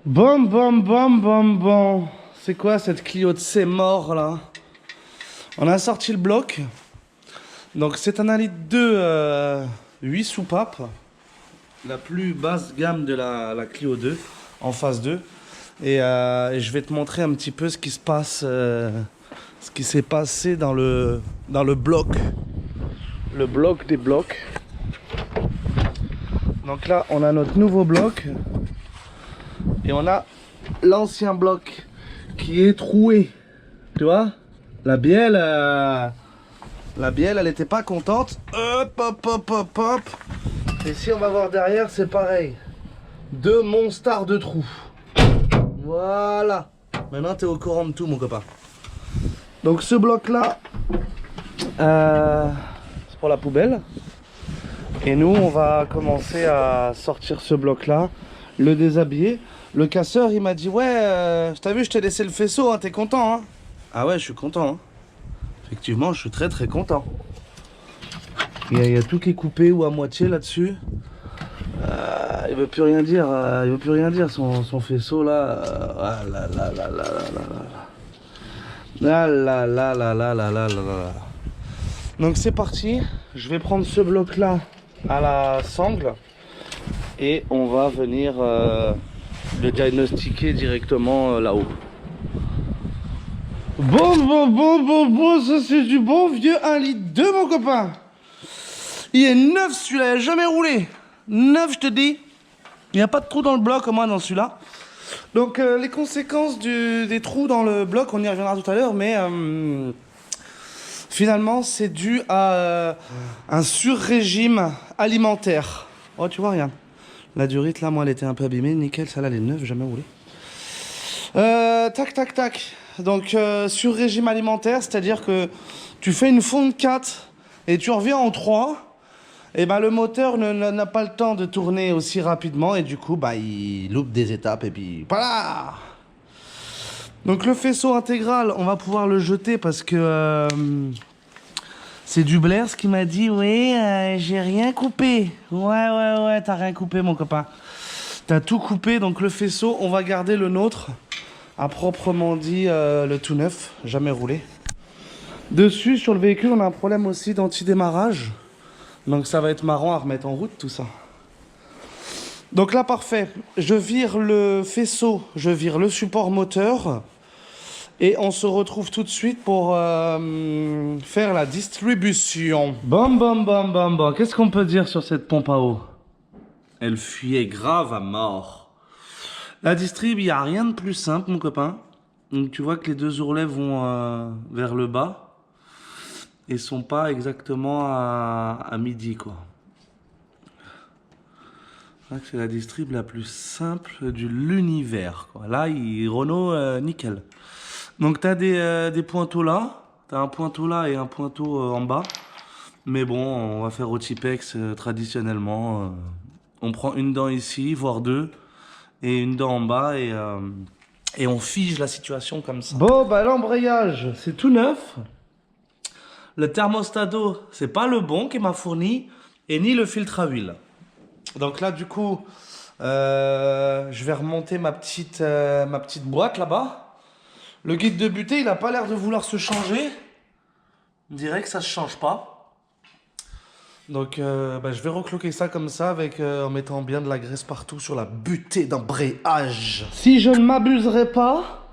Bon, bon, bon, bon, bon. C'est quoi cette Clio de C mort là? On a sorti le bloc. Donc c'est un 1,2 litre 8 soupapes. La plus basse gamme de la Clio 2 en phase 2. Et je vais te montrer un petit peu ce qui se passe, ce qui s'est passé dans le bloc. Le bloc des blocs. Donc là on a notre nouveau bloc. Et on a l'ancien bloc qui est troué. Tu vois? La bielle, elle était pas contente. Hop, hop, hop, hop, hop. Et si on va voir derrière, c'est pareil. Deux monstars de trous. Voilà. Maintenant, tu es au courant de tout, mon copain. Donc, ce bloc-là, c'est pour la poubelle. Et nous, on va commencer à sortir ce bloc-là, le déshabiller. Le casseur, il m'a dit, ouais, t'as vu, je t'ai laissé le faisceau, hein, t'es content, hein? Ah ouais, je suis content, hein. Effectivement, je suis très très content. Il y a tout qui est coupé ou à moitié là-dessus. Il veut plus rien dire, il veut plus rien dire, son faisceau là. Ah là là là là là là là. Ah là là là là là là là. Donc c'est parti, je vais prendre ce bloc là à la sangle et on va venir le diagnostiquer directement là-haut. Bon, ça c'est du bon vieux 1,2 litre mon copain. Il est neuf celui-là, il n'a jamais roulé. Neuf je te dis. Il n'y a pas de trou dans le bloc au moins dans celui-là. Donc les conséquences des trous dans le bloc, on y reviendra tout à l'heure, mais finalement c'est dû à un sur-régime alimentaire. Oh tu vois, regarde. La durite là, moi elle était un peu abîmée, nickel, celle-là elle est neuve, jamais roulé. Tac tac tac. Donc sur régime alimentaire, c'est-à-dire que tu fais une fonte 4 et tu reviens en 3, et ben le moteur n'a pas le temps de tourner aussi rapidement et du coup bah il loupe des étapes et puis voilà. Donc le faisceau intégral, on va pouvoir le jeter parce que c'est du Blair ce qui m'a dit oui, j'ai rien coupé. Ouais, t'as rien coupé mon copain. T'as tout coupé, donc le faisceau, on va garder le nôtre. À proprement dit le tout neuf, jamais roulé. Dessus, sur le véhicule, on a un problème aussi d'anti-démarrage. Donc ça va être marrant à remettre en route tout ça. Donc là, parfait. Je vire le faisceau, je vire le support moteur. Et on se retrouve tout de suite pour faire la distribution. Bon. Qu'est-ce qu'on peut dire sur cette pompe à eau? Elle fuyait grave à mort. La distrib, il n'y a rien de plus simple, mon copain. Donc, tu vois que les deux ourlets vont vers le bas et sont pas exactement à midi, quoi. C'est la distrib la plus simple de l'univers, quoi. Là, Renault, nickel. Donc, tu as des pointeaux là. Tu as un pointeau là et un pointeau en bas. Mais bon, on va faire au Tipex traditionnellement. On prend une dent ici, voire deux. Et une dent en bas et on fige la situation comme ça. Bon, bah l'embrayage, c'est tout neuf. Le thermostat d'eau, c'est pas le bon qui m'a fourni et ni le filtre à huile. Donc là, du coup, je vais remonter ma petite boîte là-bas. Le guide de butée, il a pas l'air de vouloir se changer. On dirait que ça se change pas. Donc je vais recloquer ça comme ça avec, en mettant bien de la graisse partout sur la butée d'embrayage. Si je ne m'abuserai pas,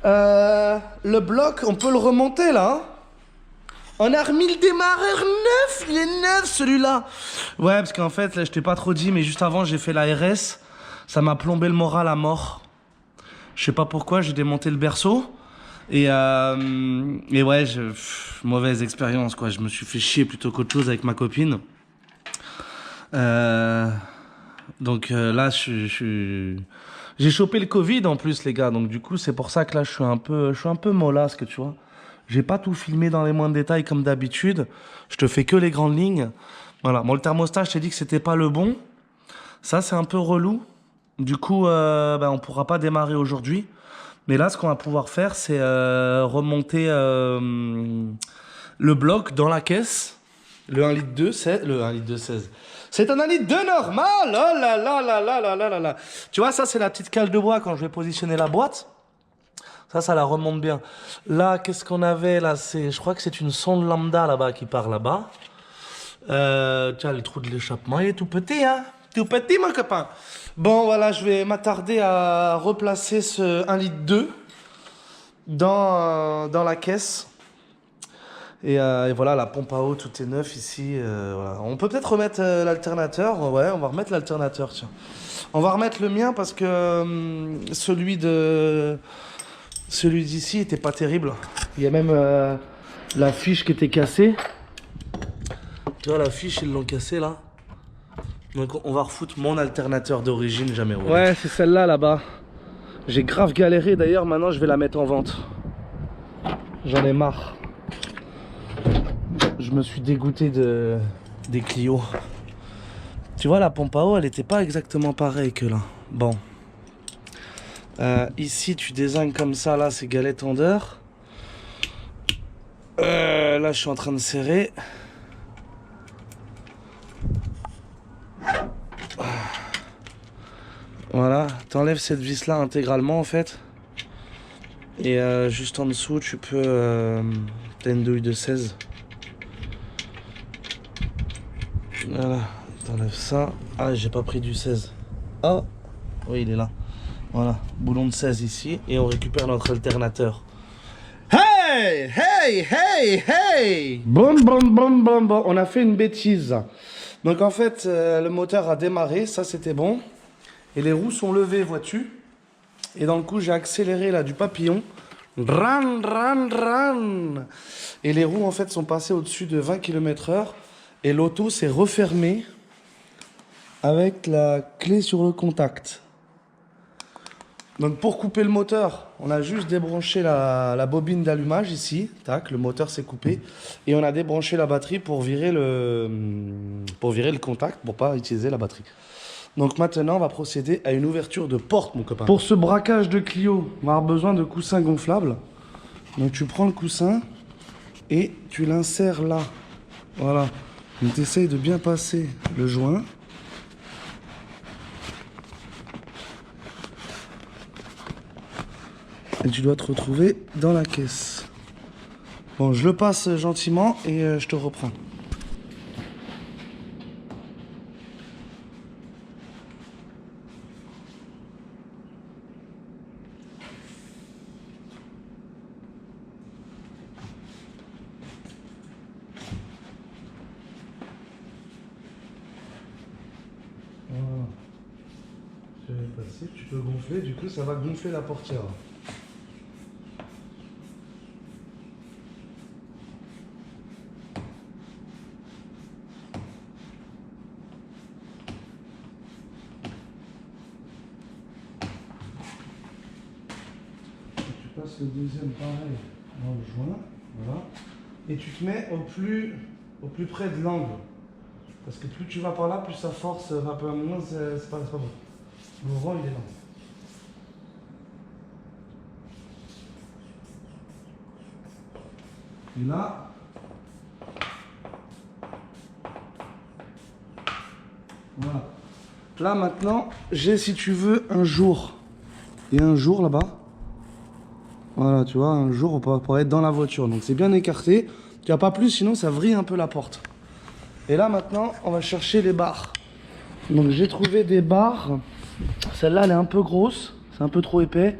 le bloc, on peut le remonter là. On a remis le démarreur neuf, il est neuf celui-là. Ouais, parce qu'en fait, là, je t'ai pas trop dit, mais juste avant, j'ai fait la RS. Ça m'a plombé le moral à mort. Je sais pas pourquoi, j'ai démonté le berceau. Et ouais, mauvaise expérience quoi. Je me suis fait chier plutôt qu'autre chose avec ma copine. Donc là, j'ai chopé le Covid en plus les gars. Donc du coup, c'est pour ça que là, je suis un peu mollasque, tu vois. J'ai pas tout filmé dans les moindres détails comme d'habitude. Je te fais que les grandes lignes. Voilà. Bon, le thermostat, je t'ai dit que c'était pas le bon. Ça, c'est un peu relou. Du coup, on pourra pas démarrer aujourd'hui. Mais là, ce qu'on va pouvoir faire, c'est remonter le bloc dans la caisse. Le 1,2 litre 16. C'est un 1,2 normal. Oh là là là là là là là là. Tu vois, ça, c'est la petite cale de bois quand je vais positionner la boîte. Ça la remonte bien. Là, qu'est-ce qu'on avait là? Je crois que c'est une sonde lambda là-bas qui part là-bas. Tiens, le trou de l'échappement, il est tout petit, hein? Tout petit, mon copain. Bon, voilà, je vais m'attarder à replacer ce 1,2 litre dans la caisse. Et voilà, la pompe à eau, tout est neuf ici. Voilà. On peut peut-être remettre l'alternateur. Ouais, on va remettre l'alternateur, tiens. On va remettre le mien parce que celui d'ici était pas terrible. Il y a même la fiche qui était cassée. Tu vois, la fiche, ils l'ont cassée là. Donc on va refoutre mon alternateur d'origine, jamais roulé. Ouais, c'est celle-là là-bas. J'ai grave galéré d'ailleurs, maintenant je vais la mettre en vente. J'en ai marre. Je me suis dégoûté des Clio. Tu vois, la pompe à eau, elle était pas exactement pareille que là. Bon. Ici, tu désignes comme ça, là, c'est galet tendeur. Là, je suis en train de serrer. Voilà, t'enlèves cette vis-là intégralement, en fait. Et juste en dessous, tu peux... t'as une douille de 16. Voilà, t'enlèves ça. Ah, j'ai pas pris du 16. Oh, oui, il est là. Voilà, boulon de 16 ici. Et on récupère notre alternateur. Hey, hey, hey, hey. Bon, bon, bon, bon, bon. On a fait une bêtise. Donc en fait, le moteur a démarré. Ça, c'était bon. Et les roues sont levées, vois-tu. Et dans le coup, j'ai accéléré là du papillon. Ran, ran, ran. Et les roues, en fait, sont passées au-dessus de 20 km/h. Et l'auto s'est refermée avec la clé sur le contact. Donc pour couper le moteur, on a juste débranché la bobine d'allumage ici. Tac, le moteur s'est coupé. Et on a débranché la batterie pour virer le contact, pour pas utiliser la batterie. Donc maintenant, on va procéder à une ouverture de porte, mon copain. Pour ce braquage de Clio, on va avoir besoin de coussins gonflables. Donc tu prends le coussin et tu l'insères là. Voilà. Donc tu essayes de bien passer le joint. Et tu dois te retrouver dans la caisse. Bon, je le passe gentiment et je te reprends. Voilà. Je vais passer, tu peux gonfler, du coup ça va gonfler la portière. Tu passes le deuxième pareil dans le joint, voilà. Et tu te mets au plus près de l'angle. Parce que plus tu vas par là, plus ça force un peu à moins, c'est pas bon. Le rang il est là. Et là, voilà. Là maintenant, j'ai si tu veux un jour. Et un jour là-bas. Voilà, tu vois, un jour on pourrait être dans la voiture. Donc c'est bien écarté. Tu n'as pas plus, sinon ça vrille un peu la porte. Et là maintenant, on va chercher les barres. Donc j'ai trouvé des barres. Celle-là, elle est un peu grosse. C'est un peu trop épais.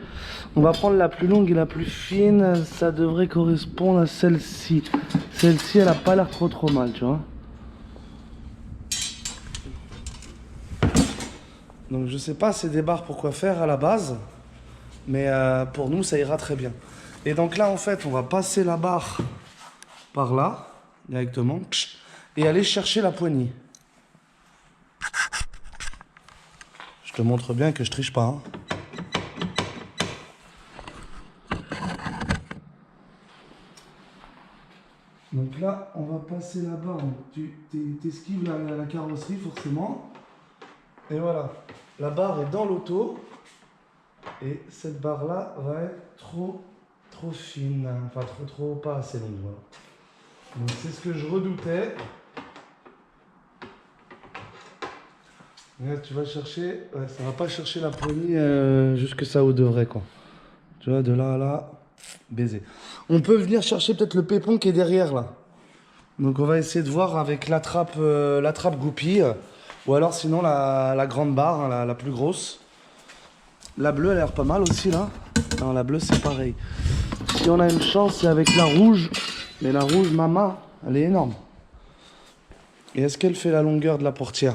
On va prendre la plus longue et la plus fine. Ça devrait correspondre à celle-ci. Celle-ci, elle a pas l'air trop mal, tu vois. Donc je sais pas c'est des barres pour quoi faire à la base. Mais pour nous, ça ira très bien. Et donc là, en fait, on va passer la barre par là, directement. Et aller chercher la poignée. Je te montre bien que je triche pas. Hein. Donc là, on va passer la barre. Tu esquives la carrosserie forcément. Et voilà. La barre est dans l'auto. Et cette barre-là va être trop fine. Enfin, trop pas assez longue. Voilà. Donc c'est ce que je redoutais. Ouais, tu vas chercher, ouais, ça va pas chercher la poignée jusque ça où devrait quoi. Tu vois, de là à là, baiser. On peut venir chercher peut-être le pépon qui est derrière là. Donc on va essayer de voir avec la trappe goupille. Ou alors sinon la grande barre, hein, la plus grosse. La bleue elle a l'air pas mal aussi là. Non, la bleue c'est pareil. Si on a une chance c'est avec la rouge. Mais la rouge, ma main, elle est énorme. Et est-ce qu'elle fait la longueur de la portière?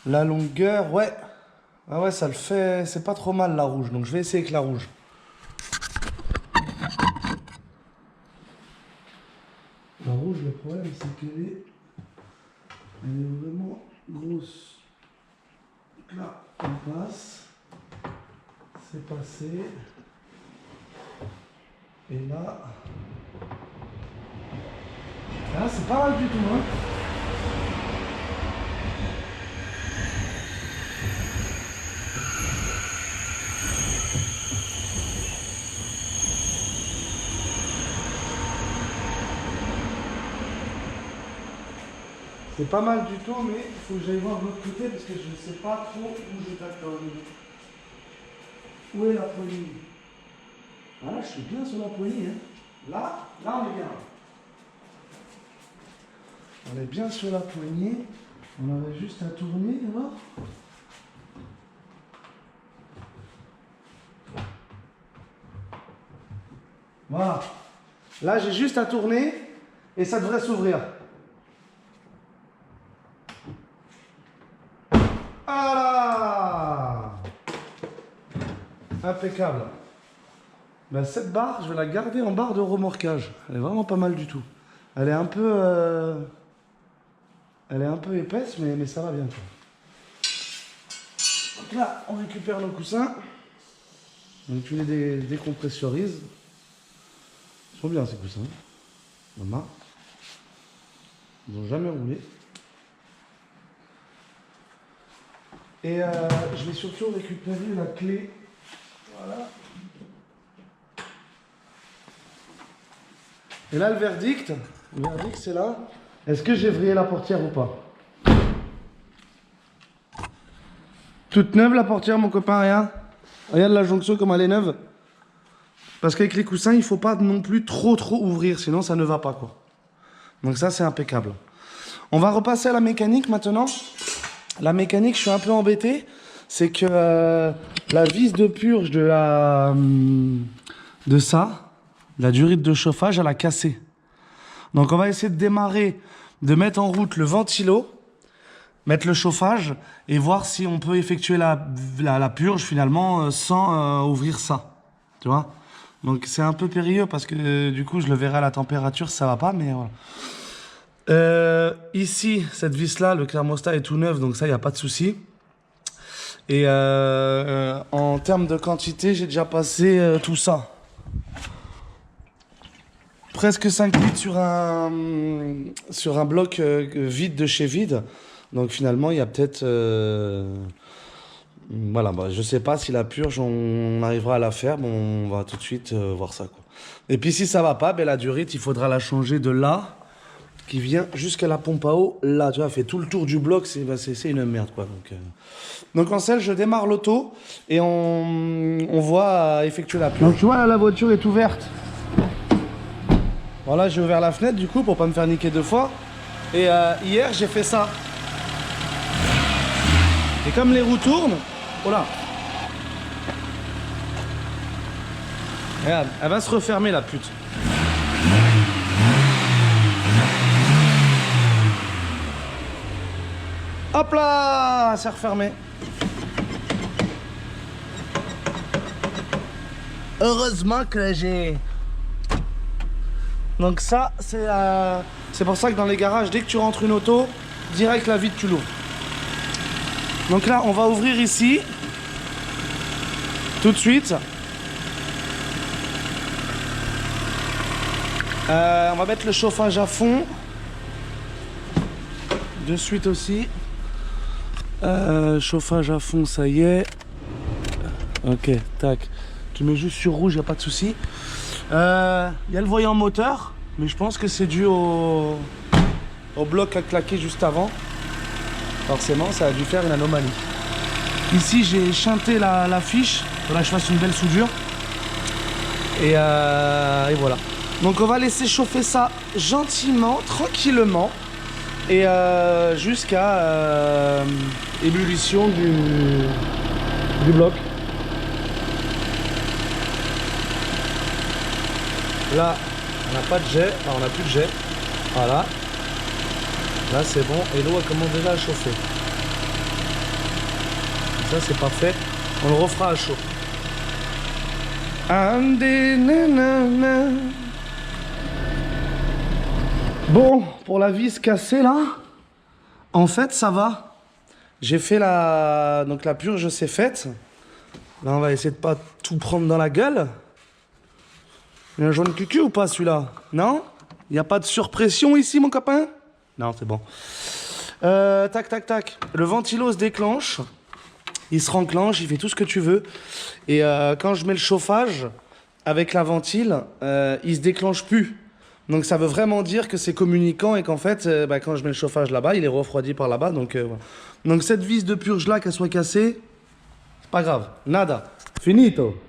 La longueur, ouais. Ah ouais, ça le fait. C'est pas trop mal la rouge. Donc je vais essayer avec la rouge. La rouge, le problème, c'est qu'elle est vraiment grosse. Donc là, on passe. C'est passé. Et là... Là, c'est pas mal du tout, hein. C'est pas mal du tout, mais il faut que j'aille voir de l'autre côté parce que je ne sais pas trop où je t'accorde. Où est la poignée? Ah là, je suis bien sur la poignée. Hein. Là, on est bien. On est bien sur la poignée. On avait juste à tourner, alors. Voilà. Là, j'ai juste à tourner et ça devrait s'ouvrir. Voilà. Impeccable. Ben, cette barre, je vais la garder en barre de remorquage. Elle est vraiment pas mal du tout. Elle est un peu, épaisse, mais ça va bien. Quoi. Donc là, on récupère nos coussins. Donc tu les décompressorises. Ils sont bien ces coussins. Maman. Ils n'ont jamais roulé. Et je vais surtout récupérer la clé. Voilà. Et là, le verdict c'est là. Est-ce que j'ai vrillé la portière ou pas? Toute neuve la portière, mon copain, rien. Regarde la jonction comme elle est neuve. Parce qu'avec les coussins, il ne faut pas non plus trop ouvrir, sinon ça ne va pas quoi. Donc ça, c'est impeccable. On va repasser à la mécanique maintenant. La mécanique, je suis un peu embêté. C'est que la vis de purge de la durite de chauffage, elle a cassé. Donc on va essayer de démarrer, de mettre en route le ventilo, mettre le chauffage et voir si on peut effectuer la purge finalement sans ouvrir ça. Tu vois? Donc c'est un peu périlleux parce que du coup je le verrai à la température, ça va pas, mais voilà. Ici, cette vis-là, le thermostat est tout neuf, donc ça, il n'y a pas de souci. Et en termes de quantité, j'ai déjà passé tout ça. Presque 5 litres sur un bloc vide de chez vide. Donc finalement, il y a peut-être... voilà, bah, je sais pas si la purge, on arrivera à la faire. Bon, on va tout de suite voir ça, quoi. Et puis si ça va pas, ben, la durite, il faudra la changer de là, qui vient jusqu'à la pompe à eau. Là, tu vois, fait tout le tour du bloc, c'est une merde, quoi. Donc en selle, je démarre l'auto et on voit effectuer la purge. Donc tu vois, là, la voiture est ouverte. Voilà, j'ai ouvert la fenêtre du coup pour pas me faire niquer 2 fois. Et hier, j'ai fait ça. Et comme les roues tournent, voilà. Regarde, elle va se refermer la pute. Hop là, c'est refermé. Heureusement que j'ai... Donc ça, c'est pour ça que dans les garages, dès que tu rentres une auto, direct la vitre, tu l'ouvres. Donc là, on va ouvrir ici. Tout de suite. On va mettre le chauffage à fond. De suite aussi. Chauffage à fond, ça y est. Ok, tac. Tu mets juste sur rouge, il n'y a pas de souci. Il y a le voyant moteur, mais je pense que c'est dû au bloc à claquer juste avant. Forcément, ça a dû faire une anomalie. Ici, j'ai chanté la fiche. Il faudra que je fasse une belle soudure. Et voilà. Donc on va laisser chauffer ça gentiment, tranquillement. Et jusqu'à ébullition du bloc. Là, on n'a pas de jet. Enfin, on n'a plus de jet. Voilà. Là, c'est bon. Et l'eau, elle commence déjà à chauffer. Ça, c'est parfait. On le refera à chaud. Bon, pour la vis cassée, là, en fait, ça va. J'ai fait donc la purge, c'est faite. Là, on va essayer de pas tout prendre dans la gueule. Il y a un jaune cucu ou pas, celui-là? Non? Il n'y a pas de surpression ici, mon copain? Non, c'est bon. Tac, tac, tac. Le ventilo se déclenche. Il se renclenche, il fait tout ce que tu veux. Et quand je mets le chauffage avec la ventile, il se déclenche plus. Donc ça veut vraiment dire que c'est communicant et qu'en fait, quand je mets le chauffage là-bas, il est refroidi par là-bas. Donc, voilà. Donc cette vis de purge là, qu'elle soit cassée, c'est pas grave. Nada. Finito.